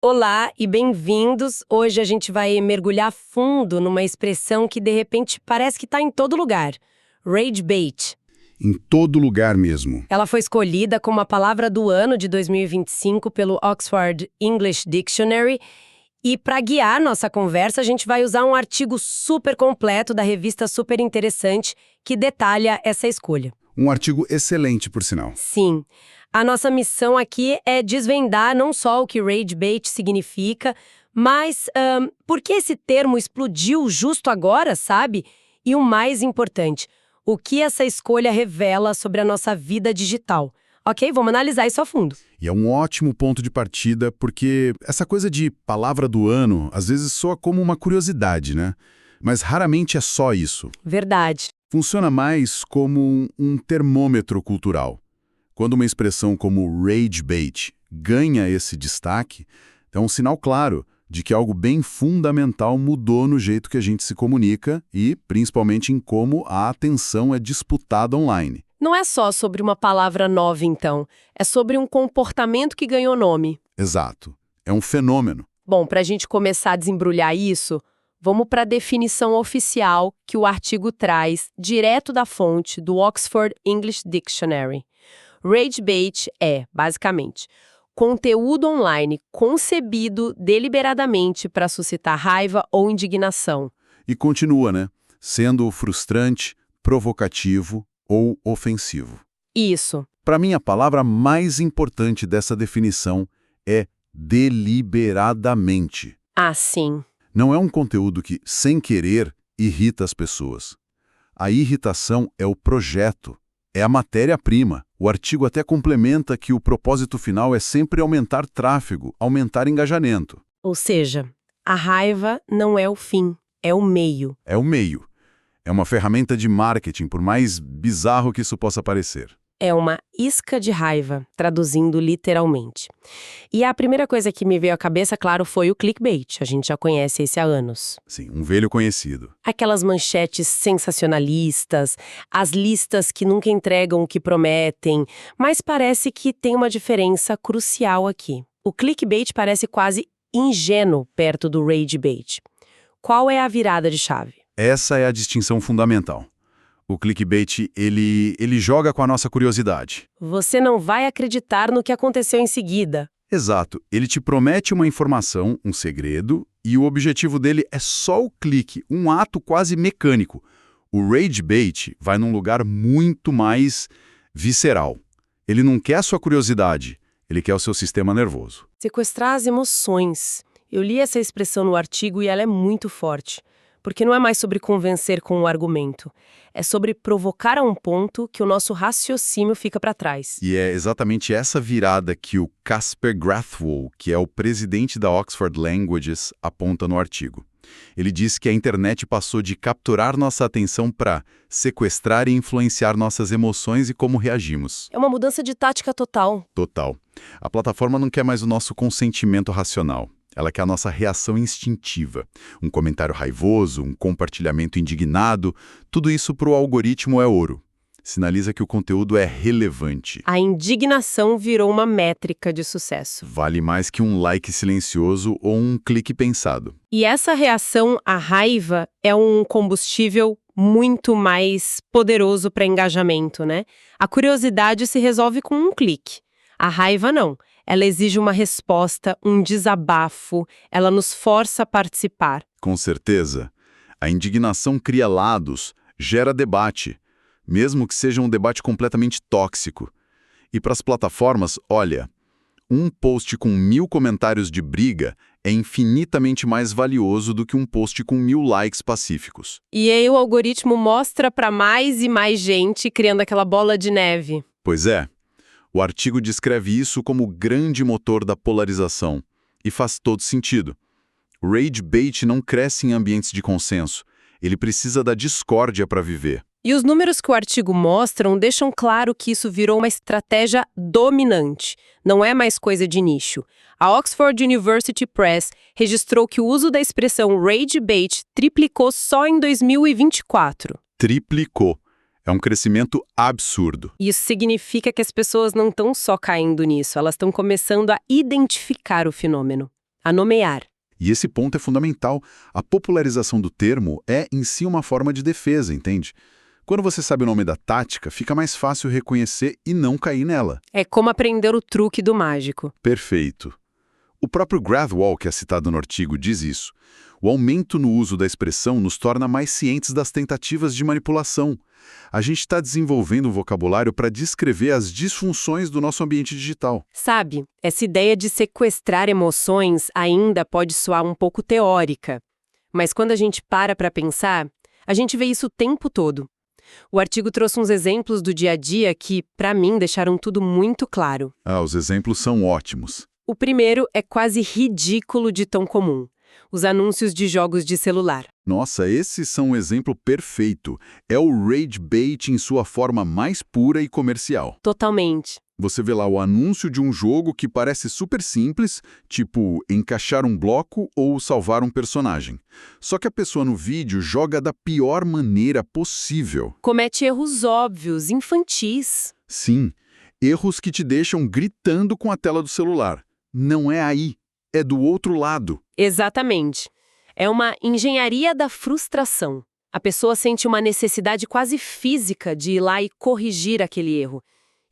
Olá e bem-vindos. Hoje a gente vai mergulhar fundo numa expressão que de repente parece que está em todo lugar. Rage bait. Em todo lugar mesmo. Ela foi escolhida como a palavra do ano de 2025 pelo Oxford English Dictionary. E para guiar nossa conversa, a gente vai usar um artigo super completo da revista Super Interessante que detalha essa escolha. Um artigo excelente, por sinal. Sim. A nossa missão aqui é desvendar não só o que rage bait significa, mas por que esse termo explodiu justo agora, sabe? E o mais importante, o que essa escolha revela sobre a nossa vida digital. Ok? Vamos analisar isso a fundo. E é um ótimo ponto de partida, porque essa coisa de palavra do ano às vezes soa como uma curiosidade, né? Mas raramente é só isso. Verdade. Funciona mais como um termômetro cultural. Quando uma expressão como rage bait ganha esse destaque, é um sinal claro de que algo bem fundamental mudou no jeito que a gente se comunica e, principalmente, em como a atenção é disputada online. Não é só sobre uma palavra nova, então. É sobre um comportamento que ganhou nome. Exato. É um fenômeno. Bom, para a gente começar a desembrulhar isso, vamos para a definição oficial que o artigo traz, direto da fonte do Oxford English Dictionary. Rage bait é, basicamente, conteúdo online concebido deliberadamente para suscitar raiva ou indignação. E continua, né? Sendo frustrante, provocativo ou ofensivo. Isso. Para mim, a palavra mais importante dessa definição é deliberadamente. Ah, sim. Não é um conteúdo que, sem querer, irrita as pessoas. A irritação é o projeto, é a matéria-prima. O artigo até complementa que o propósito final é sempre aumentar tráfego, aumentar engajamento. Ou seja, a raiva não é o fim, é o meio. É o meio. É uma ferramenta de marketing, por mais bizarro que isso possa parecer. É uma isca de raiva, traduzindo literalmente. E a primeira coisa que me veio à cabeça, claro, foi o clickbait. A gente já conhece esse há anos. Sim, um velho conhecido. Aquelas manchetes sensacionalistas, as listas que nunca entregam o que prometem, mas parece que tem uma diferença crucial aqui. O clickbait parece quase ingênuo perto do rage bait. Qual é a virada de chave? Essa é a distinção fundamental. O clickbait, ele joga com a nossa curiosidade. Você não vai acreditar no que aconteceu em seguida. Exato. Ele te promete uma informação, um segredo, e o objetivo dele é só o clique, um ato quase mecânico. O rage bait vai num lugar muito mais visceral. Ele não quer a sua curiosidade, ele quer o seu sistema nervoso. Sequestrar as emoções. Eu li essa expressão no artigo e ela é muito forte. Porque não é mais sobre convencer com o argumento. É sobre provocar a um ponto que o nosso raciocínio fica para trás. E é exatamente essa virada que o Casper Grathwohl, que é o presidente da Oxford Languages, aponta no artigo. Ele diz que a internet passou de capturar nossa atenção para sequestrar e influenciar nossas emoções e como reagimos. É uma mudança de tática total. Total. A plataforma não quer mais o nosso consentimento racional. Ela quer a nossa reação instintiva. Um comentário raivoso, um compartilhamento indignado, tudo isso para o algoritmo é ouro. Sinaliza que o conteúdo é relevante. A indignação virou uma métrica de sucesso. Vale mais que um like silencioso ou um clique pensado. E essa reação à raiva é um combustível muito mais poderoso para engajamento, né? A curiosidade se resolve com um clique. A raiva não. Ela exige uma resposta, um desabafo, ela nos força a participar. Com certeza. A indignação cria lados, gera debate, mesmo que seja um debate completamente tóxico. E para as plataformas, olha, um post com 1000 comentários de briga é infinitamente mais valioso do que um post com 1000 likes pacíficos. E aí o algoritmo mostra para mais e mais gente, criando aquela bola de neve. Pois é. O artigo descreve isso como o grande motor da polarização. E faz todo sentido. O rage bait não cresce em ambientes de consenso. Ele precisa da discórdia para viver. E os números que o artigo mostram deixam claro que isso virou uma estratégia dominante. Não é mais coisa de nicho. A Oxford University Press registrou que o uso da expressão rage bait triplicou só em 2024. Triplicou. É um crescimento absurdo. Isso significa que as pessoas não estão só caindo nisso, elas estão começando a identificar o fenômeno. a nomear. E esse ponto é fundamental. A popularização do termo é, em si, uma forma de defesa, entende? Quando você sabe o nome da tática, fica mais fácil reconhecer e não cair nela. É como aprender o truque do mágico. Perfeito. O próprio Grathwohl, que é citado no artigo, diz isso. O aumento no uso da expressão nos torna mais cientes das tentativas de manipulação. A gente está desenvolvendo um vocabulário para descrever as disfunções do nosso ambiente digital. Sabe, essa ideia de sequestrar emoções ainda pode soar um pouco teórica. Mas quando a gente para pensar, a gente vê isso o tempo todo. O artigo trouxe uns exemplos do dia a dia que, para mim, deixaram tudo muito claro. Os exemplos são ótimos. O primeiro é quase ridículo de tão comum. Os anúncios de jogos de celular. Nossa, esses são um exemplo perfeito. É o rage bait em sua forma mais pura e comercial. Totalmente. Você vê lá o anúncio de um jogo que parece super simples, tipo encaixar um bloco ou salvar um personagem. Só que a pessoa no vídeo joga da pior maneira possível. Comete erros óbvios, infantis. Sim, erros que te deixam gritando com a tela do celular. Não é aí, é do outro lado. Exatamente. É uma engenharia da frustração. A pessoa sente uma necessidade quase física de ir lá e corrigir aquele erro.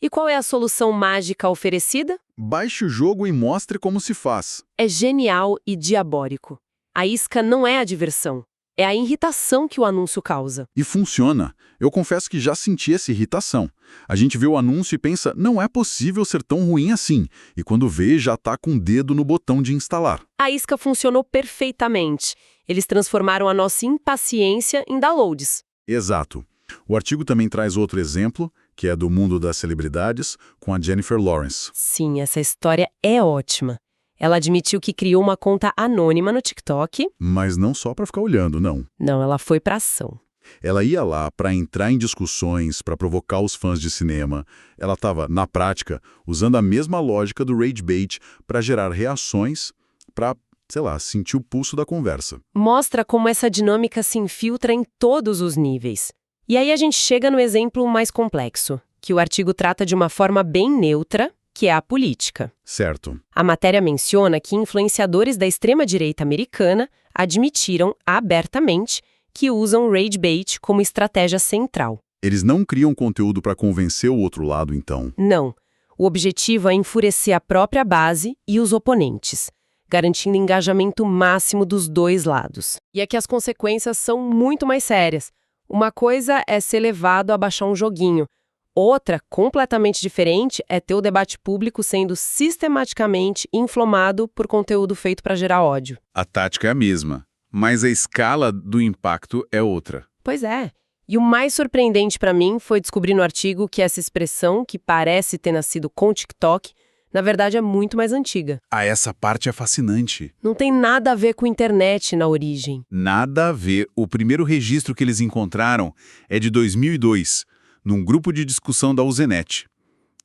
E qual é a solução mágica oferecida? Baixe o jogo e mostre como se faz. É genial e diabólico. A isca não é a diversão, é a irritação que o anúncio causa. E funciona. Eu confesso que já senti essa irritação. A gente vê o anúncio e pensa, não é possível ser tão ruim assim. E quando vê, já está com o dedo no botão de instalar. A isca funcionou perfeitamente. Eles transformaram a nossa impaciência em downloads. Exato. O artigo também traz outro exemplo, que é do mundo das celebridades, com a Jennifer Lawrence. Sim, essa história é ótima. Ela admitiu que criou uma conta anônima no TikTok. Mas não só para ficar olhando, não. Não, ela foi pra ação. Ela ia lá para entrar em discussões, para provocar os fãs de cinema. Ela estava, na prática, usando a mesma lógica do rage bait para gerar reações, para, sei lá, sentir o pulso da conversa. Mostra como essa dinâmica se infiltra em todos os níveis. E aí a gente chega no exemplo mais complexo, que o artigo trata de uma forma bem neutra, que é a política. Certo. A matéria menciona que influenciadores da extrema-direita americana admitiram abertamente que usam rage bait como estratégia central. Eles não criam conteúdo para convencer o outro lado, então. Não. O objetivo é enfurecer a própria base e os oponentes, garantindo engajamento máximo dos dois lados. E é que as consequências são muito mais sérias. Uma coisa é ser levado a baixar um joguinho. Outra, completamente diferente, é ter o debate público sendo sistematicamente inflamado por conteúdo feito para gerar ódio. A tática é a mesma, mas a escala do impacto é outra. Pois é. E o mais surpreendente para mim foi descobrir no artigo que essa expressão, que parece ter nascido com o TikTok, na verdade é muito mais antiga. Essa parte é fascinante. Não tem nada a ver com internet na origem. Nada a ver. O primeiro registro que eles encontraram é de 2002, num grupo de discussão da Usenet,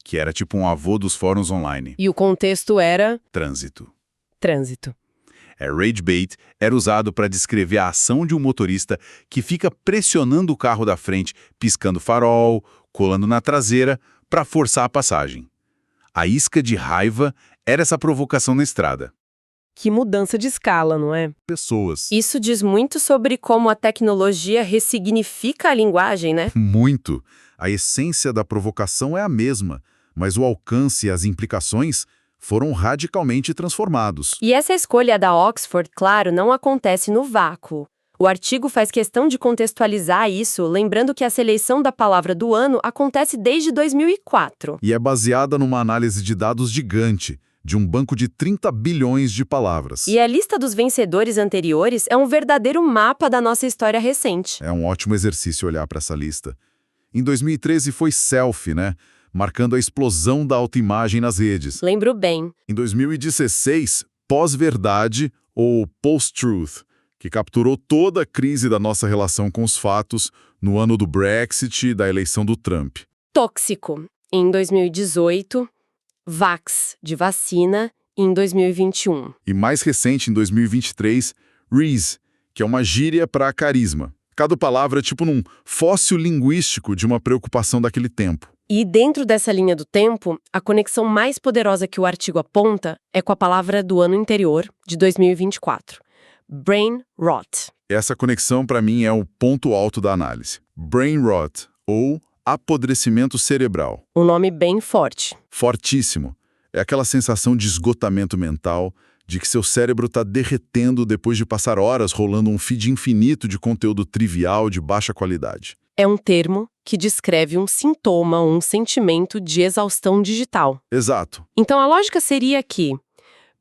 que era tipo um avô dos fóruns online. E o contexto era... Trânsito. Trânsito. Rage bait era usado para descrever a ação de um motorista que fica pressionando o carro da frente, piscando farol, colando na traseira, para forçar a passagem. A isca de raiva era essa provocação na estrada. Que mudança de escala, não é? Pessoas. Isso diz muito sobre como a tecnologia ressignifica a linguagem, né? Muito. A essência da provocação é a mesma, mas o alcance e as implicações foram radicalmente transformados. E essa escolha da Oxford, claro, não acontece no vácuo. O artigo faz questão de contextualizar isso, lembrando que a seleção da palavra do ano acontece desde 2004. E é baseada numa análise de dados gigante, de um banco de 30 bilhões de palavras. E a lista dos vencedores anteriores é um verdadeiro mapa da nossa história recente. É um ótimo exercício olhar para essa lista. Em 2013 foi selfie, né? Marcando a explosão da autoimagem nas redes. Lembro bem. Em 2016, pós-verdade ou post-truth, que capturou toda a crise da nossa relação com os fatos no ano do Brexit e da eleição do Trump. Tóxico, em 2018. Vax, de vacina, em 2021. E mais recente, em 2023, Reese, que é uma gíria para carisma. Cada palavra é tipo num fóssil linguístico de uma preocupação daquele tempo. E dentro dessa linha do tempo, a conexão mais poderosa que o artigo aponta é com a palavra do ano anterior, de 2024. Brain rot. Essa conexão, para mim, é o ponto alto da análise. Brain rot, ou apodrecimento cerebral. Um nome bem forte. Fortíssimo. É aquela sensação de esgotamento mental, de que seu cérebro está derretendo depois de passar horas rolando um feed infinito de conteúdo trivial de baixa qualidade. É um termo que descreve um sintoma ou um sentimento de exaustão digital. Exato. Então a lógica seria que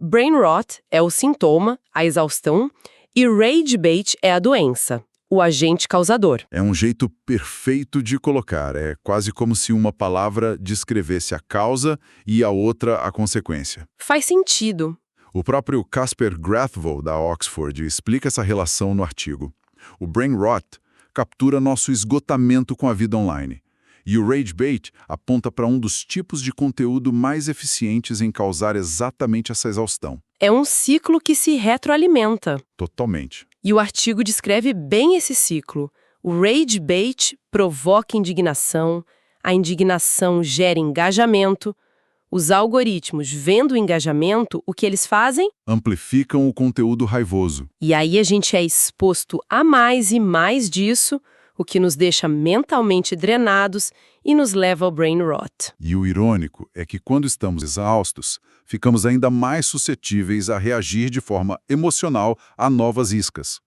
brain rot é o sintoma, a exaustão, e rage bait é a doença, o agente causador. É um jeito perfeito de colocar. É quase como se uma palavra descrevesse a causa e a outra a consequência. Faz sentido. O próprio Casper Grathwohl, da Oxford, explica essa relação no artigo. O brain rot captura nosso esgotamento com a vida online. E o rage bait aponta para um dos tipos de conteúdo mais eficientes em causar exatamente essa exaustão. É um ciclo que se retroalimenta. Totalmente. E o artigo descreve bem esse ciclo. O rage bait provoca indignação, a indignação gera engajamento. Os algoritmos, vendo o engajamento, o que eles fazem? Amplificam o conteúdo raivoso. E aí a gente é exposto a mais e mais disso, o que nos deixa mentalmente drenados e nos leva ao brain rot. E o irônico é que quando estamos exaustos, ficamos ainda mais suscetíveis a reagir de forma emocional a novas iscas.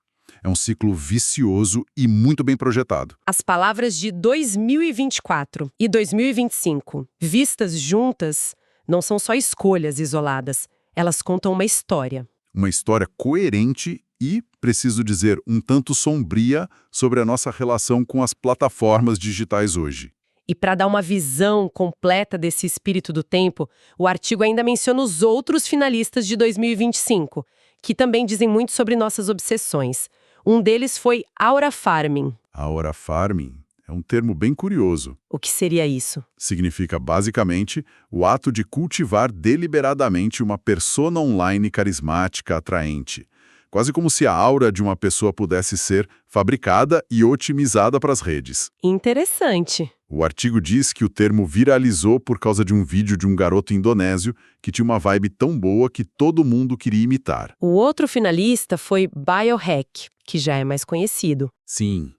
É um ciclo vicioso e muito bem projetado. As palavras de 2024 e 2025, vistas juntas, não são só escolhas isoladas, elas contam uma história. Uma história coerente e, preciso dizer, um tanto sombria sobre a nossa relação com as plataformas digitais hoje. E para dar uma visão completa desse espírito do tempo, o artigo ainda menciona os outros finalistas de 2025, que também dizem muito sobre nossas obsessões. Um deles foi aura farming. Aura farming é um termo bem curioso. O que seria isso? Significa, basicamente, o ato de cultivar deliberadamente uma persona online carismática, atraente. Quase como se a aura de uma pessoa pudesse ser fabricada e otimizada para as redes. Interessante. O artigo diz que o termo viralizou por causa de um vídeo de um garoto indonésio que tinha uma vibe tão boa que todo mundo queria imitar. O outro finalista foi Biohack, que já é mais conhecido. Sim,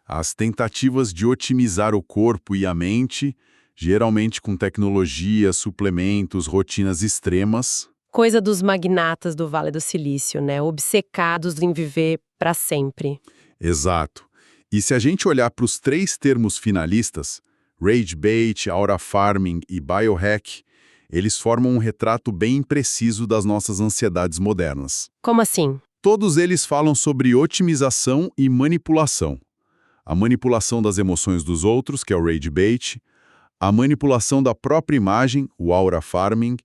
as tentativas de otimizar o corpo e a mente, geralmente com tecnologia, suplementos, rotinas extremas. Coisa dos magnatas do Vale do Silício, né? Obcecados em viver para sempre. Exato. E se a gente olhar para os três termos finalistas, rage bait, aura farming e biohack, eles formam um retrato bem preciso das nossas ansiedades modernas. Como assim? Todos eles falam sobre otimização e manipulação. A manipulação das emoções dos outros, que é o rage bait, a manipulação da própria imagem, o aura farming,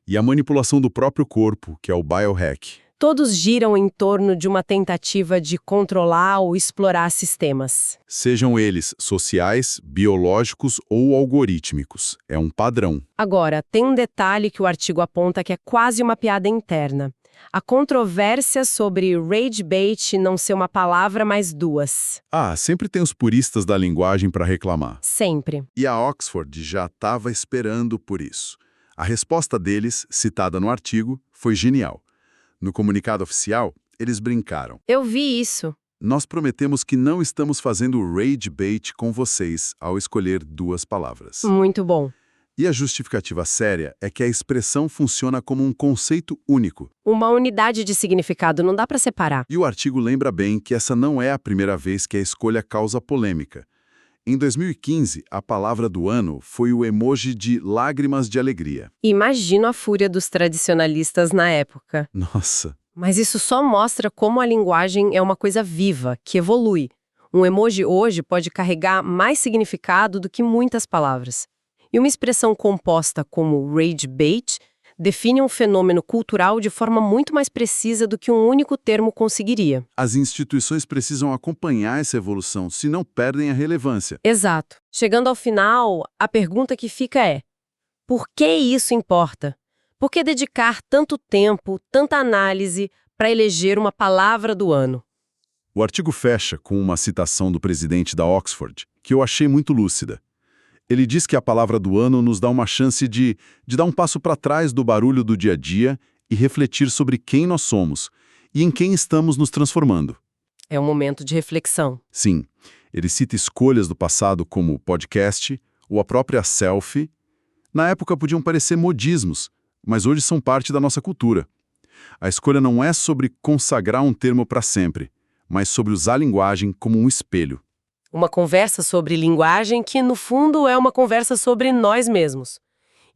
e a manipulação do próprio corpo, que é o biohack. Todos giram em torno de uma tentativa de controlar ou explorar sistemas. Sejam eles sociais, biológicos ou algorítmicos. É um padrão. Agora, tem um detalhe que o artigo aponta que é quase uma piada interna. A controvérsia sobre rage bait não ser uma palavra, mas duas. Sempre tem os puristas da linguagem para reclamar. Sempre. E a Oxford já estava esperando por isso. A resposta deles, citada no artigo, foi genial. No comunicado oficial, eles brincaram. Eu vi isso. Nós prometemos que não estamos fazendo rage bait com vocês ao escolher duas palavras. Muito bom. E a justificativa séria é que a expressão funciona como um conceito único. Uma unidade de significado, não dá para separar. E o artigo lembra bem que essa não é a primeira vez que a escolha causa polêmica. Em 2015, a palavra do ano foi o emoji de lágrimas de alegria. Imagino a fúria dos tradicionalistas na época. Nossa! Mas isso só mostra como a linguagem é uma coisa viva, que evolui. Um emoji hoje pode carregar mais significado do que muitas palavras. E uma expressão composta como rage bait define um fenômeno cultural de forma muito mais precisa do que um único termo conseguiria. As instituições precisam acompanhar essa evolução, senão perdem a relevância. Exato. Chegando ao final, a pergunta que fica é: por que isso importa? Por que dedicar tanto tempo, tanta análise para eleger uma palavra do ano? O artigo fecha com uma citação do presidente da Oxford, que eu achei muito lúcida. Ele diz que a palavra do ano nos dá uma chance de dar um passo para trás do barulho do dia a dia e refletir sobre quem nós somos e em quem estamos nos transformando. É um momento de reflexão. Sim, ele cita escolhas do passado como o podcast ou a própria selfie. Na época podiam parecer modismos, mas hoje são parte da nossa cultura. A escolha não é sobre consagrar um termo para sempre, mas sobre usar a linguagem como um espelho. Uma conversa sobre linguagem que, no fundo, é uma conversa sobre nós mesmos.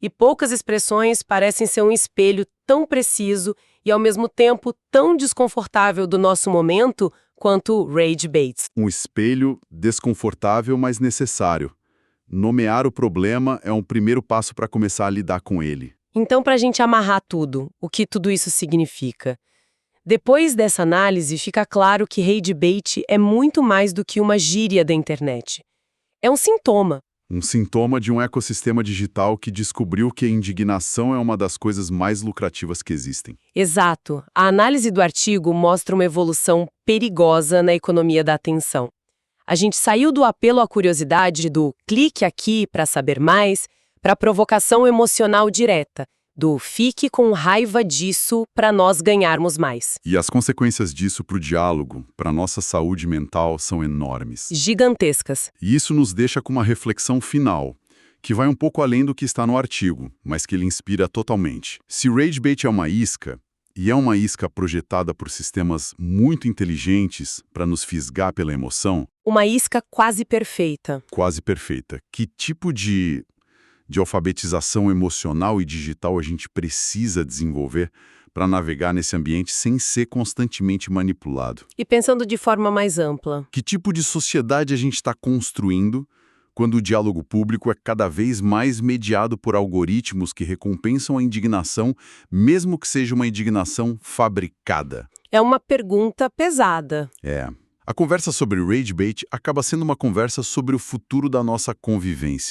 E poucas expressões parecem ser um espelho tão preciso e, ao mesmo tempo, tão desconfortável do nosso momento quanto Rage Baits. Um espelho desconfortável, mas necessário. Nomear o problema é um primeiro passo para começar a lidar com ele. Então, para a gente amarrar tudo, o que tudo isso significa? Depois dessa análise, fica claro que Rage Bait é muito mais do que uma gíria da internet. É um sintoma. Um sintoma de um ecossistema digital que descobriu que a indignação é uma das coisas mais lucrativas que existem. Exato. A análise do artigo mostra uma evolução perigosa na economia da atenção. A gente saiu do apelo à curiosidade, do clique aqui para saber mais, para a provocação emocional direta, do fique com raiva disso para nós ganharmos mais. E as consequências disso para o diálogo, para a nossa saúde mental, são enormes. Gigantescas. E isso nos deixa com uma reflexão final, que vai um pouco além do que está no artigo, mas que ele inspira totalmente. Se Rage Bait é uma isca, e é uma isca projetada por sistemas muito inteligentes para nos fisgar pela emoção, Uma isca quase perfeita. quase perfeita, que tipo de alfabetização emocional e digital a gente precisa desenvolver para navegar nesse ambiente sem ser constantemente manipulado? E pensando de forma mais ampla. Que tipo de sociedade a gente está construindo quando o diálogo público é cada vez mais mediado por algoritmos que recompensam a indignação, mesmo que seja uma indignação fabricada? É uma pergunta pesada. A conversa sobre Rage Bait acaba sendo uma conversa sobre o futuro da nossa convivência.